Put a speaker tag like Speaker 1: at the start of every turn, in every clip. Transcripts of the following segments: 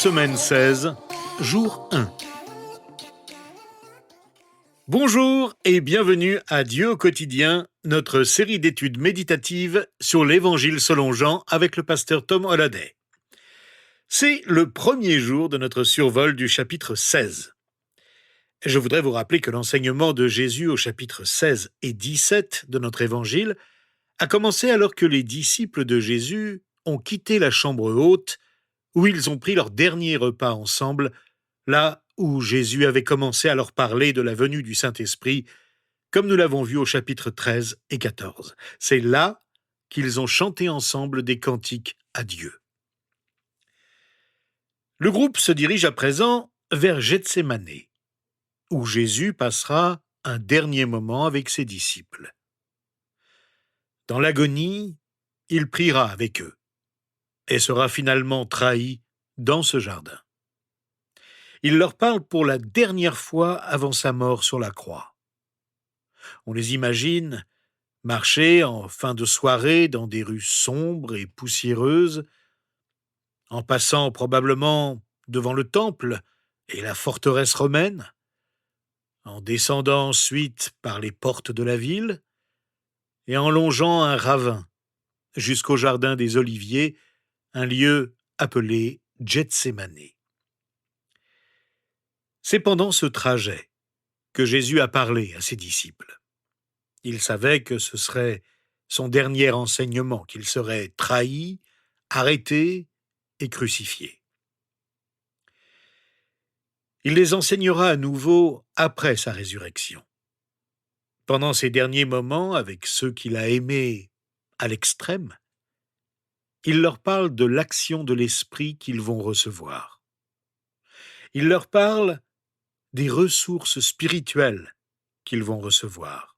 Speaker 1: Semaine 16, jour 1. Bonjour et bienvenue à Dieu au quotidien, notre série d'études méditatives sur l'Évangile selon Jean avec le pasteur Tom Holliday. C'est le premier jour de notre survol du chapitre 16. Je voudrais vous rappeler que l'enseignement de Jésus au chapitre 16 et 17 de notre Évangile a commencé alors que les disciples de Jésus ont quitté la chambre haute où ils ont pris leur dernier repas ensemble, là où Jésus avait commencé à leur parler de la venue du Saint-Esprit, comme nous l'avons vu au chapitre 13 et 14. C'est là qu'ils ont chanté ensemble des cantiques à Dieu. Le groupe se dirige à présent vers Gethsémane, où Jésus passera un dernier moment avec ses disciples. Dans l'agonie, il priera avec eux et sera finalement trahi dans ce jardin. Il leur parle pour la dernière fois avant sa mort sur la croix. On les imagine marcher en fin de soirée dans des rues sombres et poussiéreuses, en passant probablement devant le temple et la forteresse romaine, en descendant ensuite par les portes de la ville et en longeant un ravin jusqu'au jardin des Oliviers, un lieu appelé Gethsémane. C'est pendant ce trajet que Jésus a parlé à ses disciples. Il savait que ce serait son dernier enseignement, qu'il serait trahi, arrêté et crucifié. Il les enseignera à nouveau après sa résurrection. Pendant ces derniers moments, avec ceux qu'il a aimés à l'extrême, il leur parle de l'action de l'Esprit qu'ils vont recevoir. Il leur parle des ressources spirituelles qu'ils vont recevoir.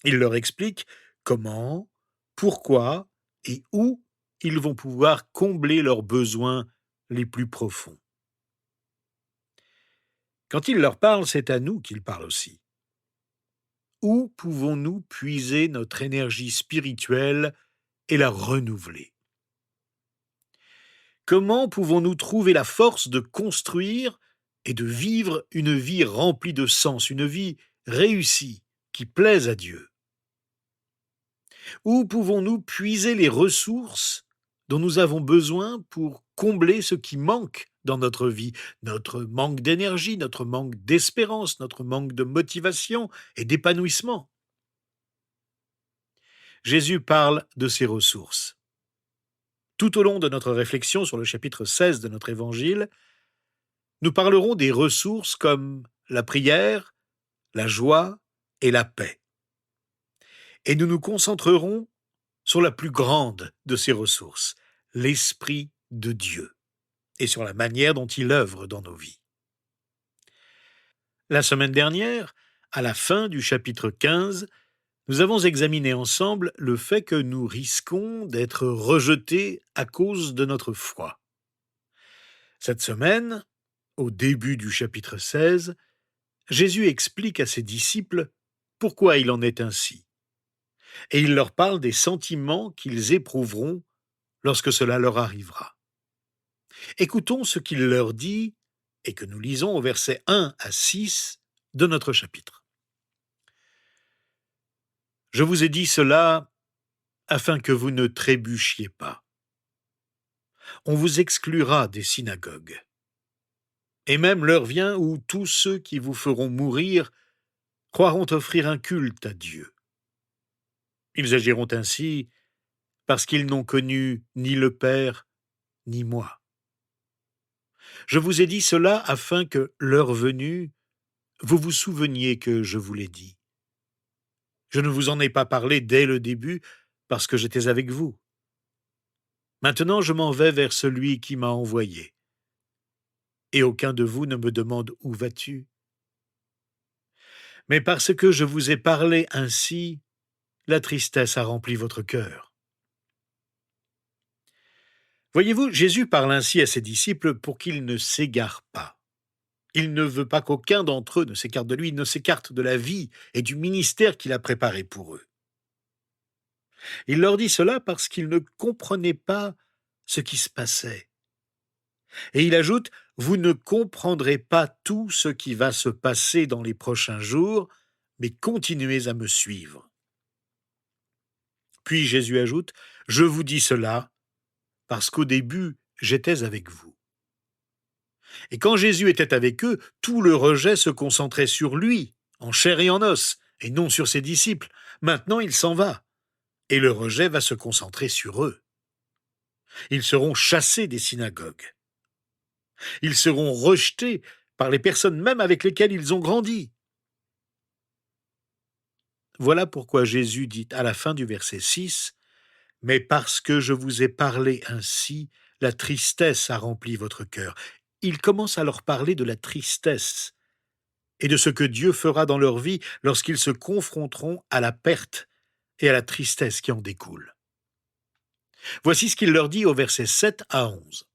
Speaker 1: Il leur explique comment, pourquoi et où ils vont pouvoir combler leurs besoins les plus profonds. Quand il leur parle, c'est à nous qu'il parle aussi. Où pouvons-nous puiser notre énergie spirituelle et la renouveler? Comment pouvons-nous trouver la force de construire et de vivre une vie remplie de sens, une vie réussie, qui plaise à Dieu? Où pouvons-nous puiser les ressources dont nous avons besoin pour combler ce qui manque dans notre vie, notre manque d'énergie, notre manque d'espérance, notre manque de motivation et d'épanouissement? Jésus parle de ces ressources. Tout au long de notre réflexion sur le chapitre 16 de notre Évangile, nous parlerons des ressources comme la prière, la joie et la paix. Et nous nous concentrerons sur la plus grande de ces ressources, l'Esprit de Dieu, et sur la manière dont il œuvre dans nos vies. La semaine dernière, à la fin du chapitre 15, nous avons examiné ensemble le fait que nous risquons d'être rejetés à cause de notre foi. Cette semaine, au début du chapitre 16, Jésus explique à ses disciples pourquoi il en est ainsi. Et il leur parle des sentiments qu'ils éprouveront lorsque cela leur arrivera. Écoutons ce qu'il leur dit et que nous lisons au verset 1 à 6 de notre chapitre. Je vous ai dit cela afin que vous ne trébuchiez pas. On vous exclura des synagogues. Et même l'heure vient où tous ceux qui vous feront mourir croiront offrir un culte à Dieu. Ils agiront ainsi parce qu'ils n'ont connu ni le Père ni moi. Je vous ai dit cela afin que, l'heure venue, vous vous souveniez que je vous l'ai dit. Je ne vous en ai pas parlé dès le début parce que j'étais avec vous. Maintenant, je m'en vais vers celui qui m'a envoyé. Et aucun de vous ne me demande où vas-tu. Mais parce que je vous ai parlé ainsi, la tristesse a rempli votre cœur. Voyez-vous, Jésus parle ainsi à ses disciples pour qu'ils ne s'égarent pas. Il ne veut pas qu'aucun d'entre eux ne s'écarte de lui, ne s'écarte de la vie et du ministère qu'il a préparé pour eux. Il leur dit cela parce qu'ils ne comprenaient pas ce qui se passait. Et il ajoute, vous ne comprendrez pas tout ce qui va se passer dans les prochains jours, mais continuez à me suivre. Puis Jésus ajoute, je vous dis cela parce qu'au début, j'étais avec vous. Et quand Jésus était avec eux, tout le rejet se concentrait sur lui, en chair et en os, et non sur ses disciples. Maintenant, il s'en va, et le rejet va se concentrer sur eux. Ils seront chassés des synagogues. Ils seront rejetés par les personnes même avec lesquelles ils ont grandi. Voilà pourquoi Jésus dit à la fin du verset 6, « Mais parce que je vous ai parlé ainsi, la tristesse a rempli votre cœur. » Il commence à leur parler de la tristesse et de ce que Dieu fera dans leur vie lorsqu'ils se confronteront à la perte et à la tristesse qui en découle. Voici ce qu'il leur dit au verset 7 à 11.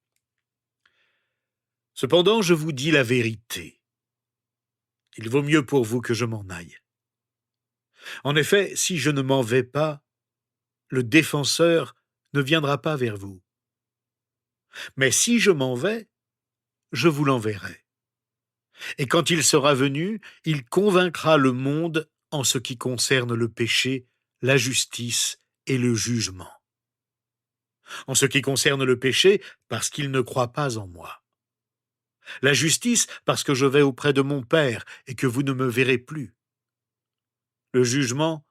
Speaker 1: « Cependant, je vous dis la vérité. Il vaut mieux pour vous que je m'en aille. En effet, si je ne m'en vais pas, le défenseur ne viendra pas vers vous. Mais si je m'en vais, je vous l'enverrai. Et quand il sera venu, il convaincra le monde en ce qui concerne le péché, la justice et le jugement. En ce qui concerne le péché, parce qu'il ne croit pas en moi. La justice, parce que je vais auprès de mon Père et que vous ne me verrez plus. Le jugement,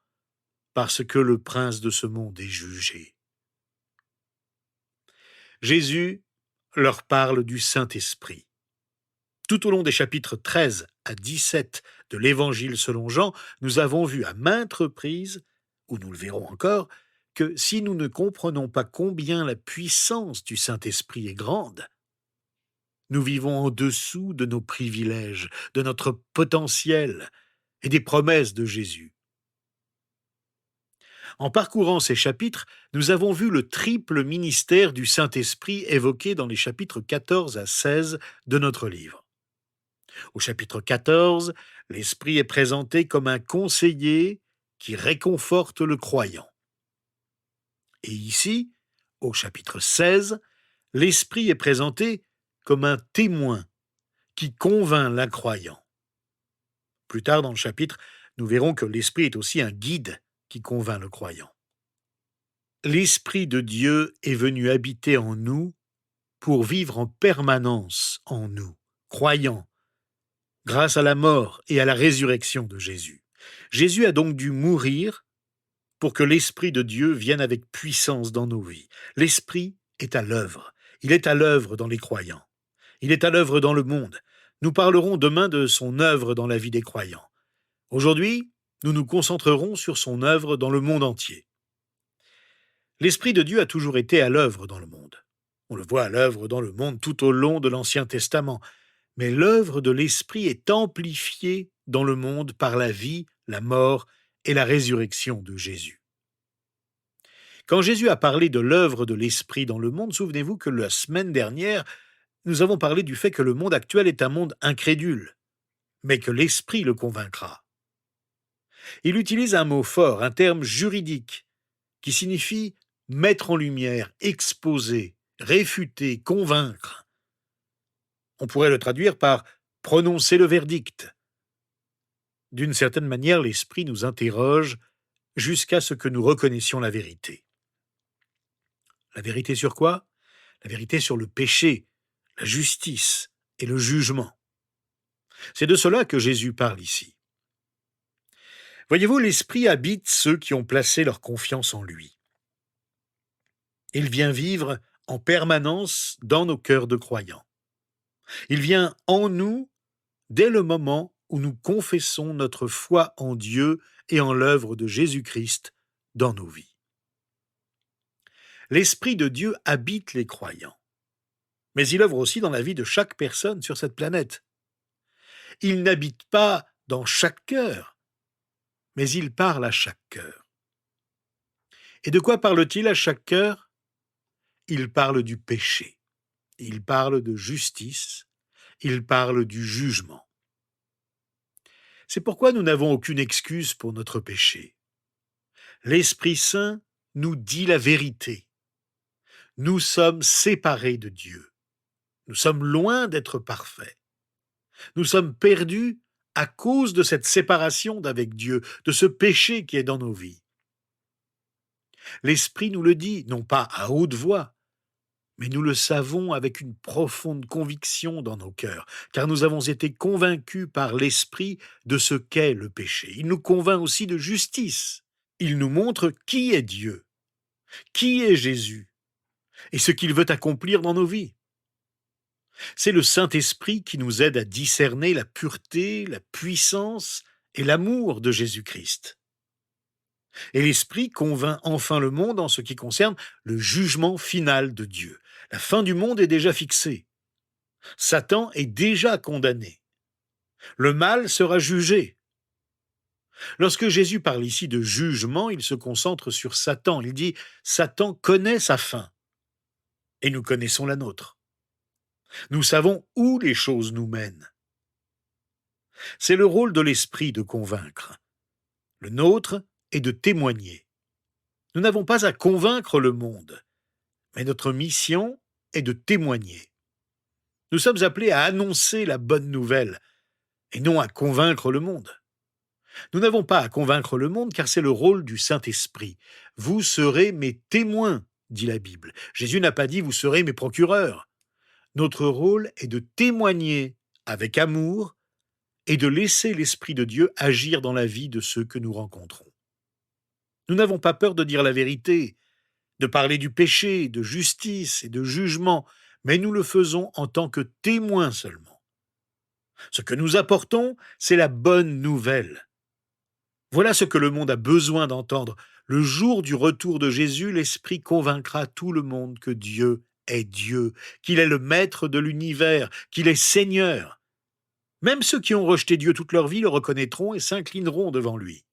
Speaker 1: parce que le prince de ce monde est jugé. » Jésus leur parle du Saint-Esprit. Tout au long des chapitres 13 à 17 de l'Évangile selon Jean, nous avons vu à maintes reprises, ou nous le verrons encore, que si nous ne comprenons pas combien la puissance du Saint-Esprit est grande, nous vivons en dessous de nos privilèges, de notre potentiel et des promesses de Jésus. En parcourant ces chapitres, nous avons vu le triple ministère du Saint-Esprit évoqué dans les chapitres 14 à 16 de notre livre. Au chapitre 14, l'Esprit est présenté comme un conseiller qui réconforte le croyant. Et ici, au chapitre 16, l'Esprit est présenté comme un témoin qui convainc l'incroyant. Plus tard dans le chapitre, nous verrons que l'Esprit est aussi un guide qui convainc le croyant. L'Esprit de Dieu est venu habiter en nous pour vivre en permanence en nous, croyants, grâce à la mort et à la résurrection de Jésus. Jésus a donc dû mourir pour que l'Esprit de Dieu vienne avec puissance dans nos vies. L'Esprit est à l'œuvre. Il est à l'œuvre dans les croyants. Il est à l'œuvre dans le monde. Nous parlerons demain de son œuvre dans la vie des croyants. Aujourd'hui, nous nous concentrerons sur son œuvre dans le monde entier. L'Esprit de Dieu a toujours été à l'œuvre dans le monde. On le voit à l'œuvre dans le monde tout au long de l'Ancien Testament. Mais l'œuvre de l'Esprit est amplifiée dans le monde par la vie, la mort et la résurrection de Jésus. Quand Jésus a parlé de l'œuvre de l'Esprit dans le monde, souvenez-vous que la semaine dernière, nous avons parlé du fait que le monde actuel est un monde incrédule, mais que l'Esprit le convaincra. Il utilise un mot fort, un terme juridique, qui signifie mettre en lumière, exposer, réfuter, convaincre. On pourrait le traduire par prononcer le verdict. D'une certaine manière, l'Esprit nous interroge jusqu'à ce que nous reconnaissions la vérité. La vérité sur quoi? La vérité sur le péché, la justice et le jugement. C'est de cela que Jésus parle ici. Voyez-vous, l'Esprit habite ceux qui ont placé leur confiance en lui. Il vient vivre en permanence dans nos cœurs de croyants. Il vient en nous dès le moment où nous confessons notre foi en Dieu et en l'œuvre de Jésus-Christ dans nos vies. L'Esprit de Dieu habite les croyants, mais il œuvre aussi dans la vie de chaque personne sur cette planète. Il n'habite pas dans chaque cœur, mais il parle à chaque cœur. Et de quoi parle-t-il à chaque cœur? Il parle du péché, il parle de justice, il parle du jugement. C'est pourquoi nous n'avons aucune excuse pour notre péché. L'Esprit Saint nous dit la vérité. Nous sommes séparés de Dieu. Nous sommes loin d'être parfaits. Nous sommes perdus à cause de cette séparation d'avec Dieu, de ce péché qui est dans nos vies. L'Esprit nous le dit, non pas à haute voix, mais nous le savons avec une profonde conviction dans nos cœurs, car nous avons été convaincus par l'Esprit de ce qu'est le péché. Il nous convainc aussi de justice. Il nous montre qui est Dieu, qui est Jésus, et ce qu'il veut accomplir dans nos vies. C'est le Saint-Esprit qui nous aide à discerner la pureté, la puissance et l'amour de Jésus-Christ. Et l'Esprit convainc enfin le monde en ce qui concerne le jugement final de Dieu. La fin du monde est déjà fixée. Satan est déjà condamné. Le mal sera jugé. Lorsque Jésus parle ici de jugement, il se concentre sur Satan. Il dit « Satan connaît sa fin, et nous connaissons la nôtre. Nous savons où les choses nous mènent. » C'est le rôle de l'Esprit de convaincre. Le nôtre est de témoigner. Nous n'avons pas à convaincre le monde, mais notre mission est de témoigner. Nous sommes appelés à annoncer la bonne nouvelle, et non à convaincre le monde. Nous n'avons pas à convaincre le monde, car c'est le rôle du Saint-Esprit. « Vous serez mes témoins », dit la Bible. Jésus n'a pas dit « vous serez mes procureurs ». Notre rôle est de témoigner avec amour et de laisser l'Esprit de Dieu agir dans la vie de ceux que nous rencontrons. Nous n'avons pas peur de dire la vérité, de parler du péché, de justice et de jugement, mais nous le faisons en tant que témoins seulement. Ce que nous apportons, c'est la bonne nouvelle. Voilà ce que le monde a besoin d'entendre. Le jour du retour de Jésus, l'Esprit convaincra tout le monde que Dieu est Dieu, qu'il est le maître de l'univers, qu'il est Seigneur. Même ceux qui ont rejeté Dieu toute leur vie le reconnaîtront et s'inclineront devant lui.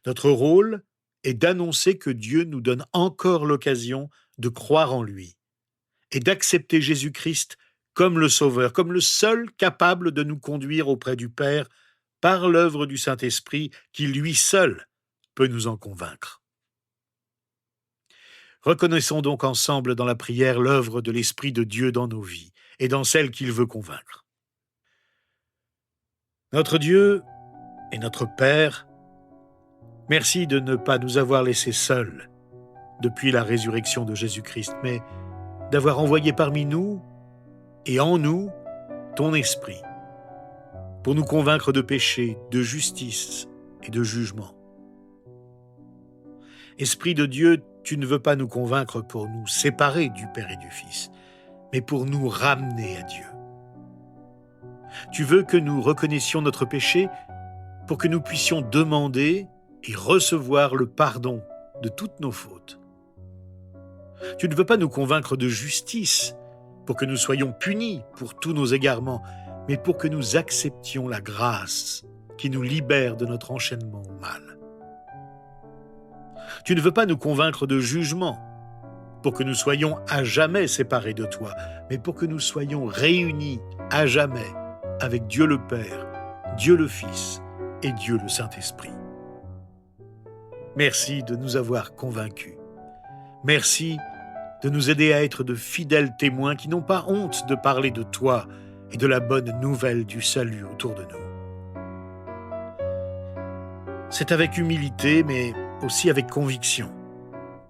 Speaker 1: Notre rôle est d'annoncer que Dieu nous donne encore l'occasion de croire en lui et d'accepter Jésus-Christ comme le Sauveur, comme le seul capable de nous conduire auprès du Père par l'œuvre du Saint-Esprit qui lui seul peut nous en convaincre. Reconnaissons donc ensemble dans la prière l'œuvre de l'Esprit de Dieu dans nos vies et dans celle qu'il veut convaincre. Notre Dieu et notre Père, merci de ne pas nous avoir laissés seuls depuis la résurrection de Jésus-Christ, mais d'avoir envoyé parmi nous et en nous ton Esprit pour nous convaincre de péché, de justice et de jugement. Esprit de Dieu, tu ne veux pas nous convaincre pour nous séparer du Père et du Fils, mais pour nous ramener à Dieu. Tu veux que nous reconnaissions notre péché pour que nous puissions demander et recevoir le pardon de toutes nos fautes. Tu ne veux pas nous convaincre de justice pour que nous soyons punis pour tous nos égarements, mais pour que nous acceptions la grâce qui nous libère de notre enchaînement au mal. Tu ne veux pas nous convaincre de jugement pour que nous soyons à jamais séparés de toi, mais pour que nous soyons réunis à jamais avec Dieu le Père, Dieu le Fils et Dieu le Saint-Esprit. Merci de nous avoir convaincus. Merci de nous aider à être de fidèles témoins qui n'ont pas honte de parler de toi et de la bonne nouvelle du salut autour de nous. C'est avec humilité, mais aussi avec conviction,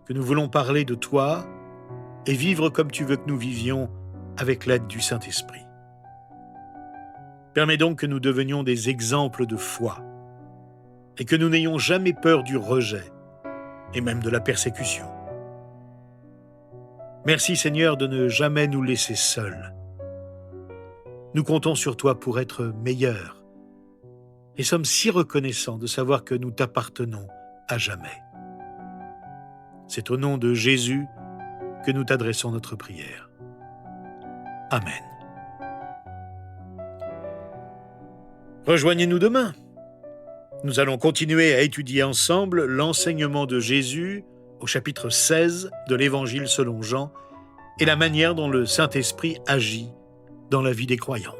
Speaker 1: que nous voulons parler de toi et vivre comme tu veux que nous vivions avec l'aide du Saint-Esprit. Permets donc que nous devenions des exemples de foi et que nous n'ayons jamais peur du rejet et même de la persécution. Merci Seigneur de ne jamais nous laisser seuls. Nous comptons sur toi pour être meilleurs et sommes si reconnaissants de savoir que nous t'appartenons à jamais. C'est au nom de Jésus que nous t'adressons notre prière. Amen. Rejoignez-nous demain. Nous allons continuer à étudier ensemble l'enseignement de Jésus au chapitre 16 de l'Évangile selon Jean et la manière dont le Saint-Esprit agit dans la vie des croyants.